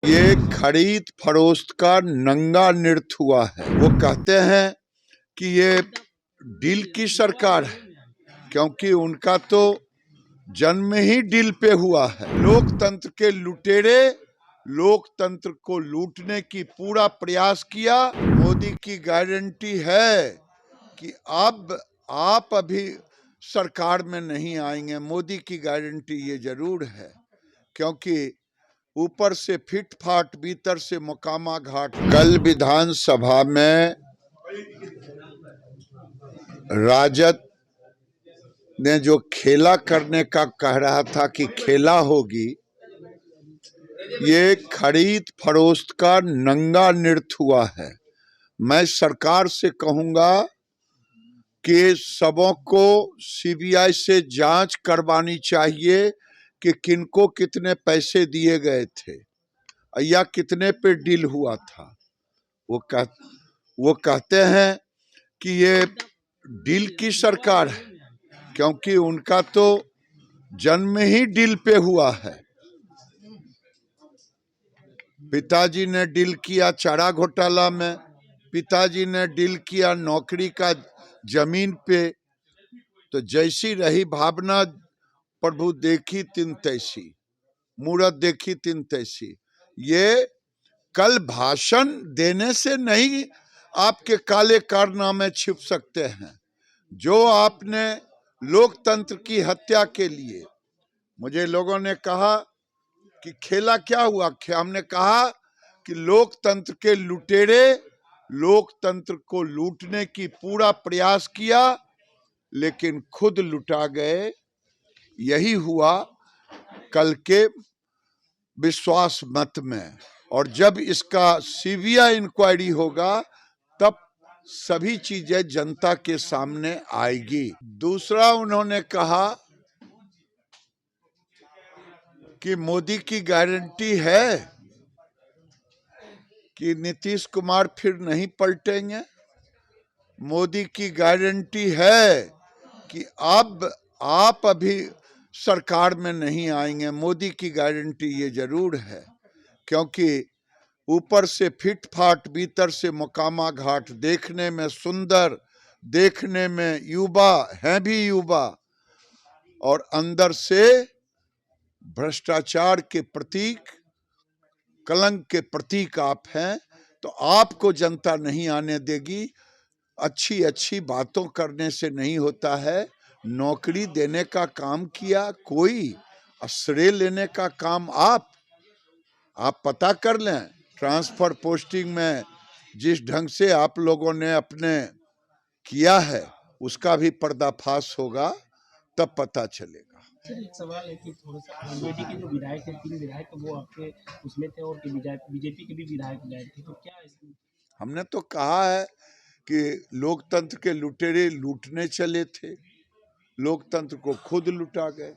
ये खरीद फरोख्त का नंगा नृत्य हुआ है। वो कहते हैं कि ये डील की सरकार है, क्योंकि उनका तो जन्म ही डील पे हुआ है। लोकतंत्र के लुटेरे लोकतंत्र को लूटने की पूरा प्रयास किया। मोदी की गारंटी है कि अब आप अभी सरकार में नहीं आएंगे। मोदी की गारंटी ये जरूर है, क्योंकि ऊपर से फिट फाट, भीतर से मुकामा घाट। कल विधानसभा में राजद ने जो खेला करने का कह रहा था कि खेला होगी, ये खरीद फरोख्त का नंगा नृत्य हुआ है। मैं सरकार से कहूंगा कि सबों को सीबीआई से जांच करवानी चाहिए कि किनको कितने पैसे दिए गए थे या कितने पे डील हुआ था। वो कहते हैं कि ये डील की सरकार है, क्योंकि उनका तो जन्म ही डील पे हुआ है। पिताजी ने डील किया चारा घोटाला में, पिताजी ने डील किया नौकरी का जमीन पे। तो जैसी रही भावना, प्रभु देखी तिन तैसी, मूरत देखी तिन तैसी। ये कल भाषण देने से नहीं आपके काले कारनामे छिप सकते हैं। जो आपने लोकतंत्र की हत्या के लिए, मुझे लोगों ने कहा कि खेला क्या हुआ। हमने कहा कि लोकतंत्र के लुटेरे लोकतंत्र को लूटने की पूरा प्रयास किया, लेकिन खुद लुटा गए। यही हुआ कल के विश्वास मत में। और जब इसका सीबीआई इंक्वायरी होगा, तब सभी चीजें जनता के सामने आएगी। दूसरा, उन्होंने कहा कि मोदी की गारंटी है कि नीतीश कुमार फिर नहीं पलटेंगे। मोदी की गारंटी है कि अब आप अभी सरकार में नहीं आएंगे। मोदी की गारंटी ये जरूर है, क्योंकि ऊपर से फिट फाट, भीतर से मुकामा घाट, देखने में सुंदर, देखने में युवा हैं भी युवा, और अंदर से भ्रष्टाचार के प्रतीक, कलंक के प्रतीक आप हैं। तो आपको जनता नहीं आने देगी। अच्छी अच्छी बातों करने से नहीं होता है। नौकरी देने का काम किया कोई, श्रेय लेने का काम आप पता कर लें। ट्रांसफर पोस्टिंग में जिस ढंग से आप लोगों ने अपने किया है, उसका भी पर्दाफाश होगा, तब पता चलेगा। सर, एक सवाल है कि थोड़ा सा अमेठी के जो विधायक थे, 3 विधायक, वो आपके उसमें थे और बीजेपी के भी विधायक गए थे, तो क्या इसमें? हमने तो कहा है कि लोकतंत्र के लुटेरे लूटने चले थे, लोकतंत्र को खुद लुटा गए।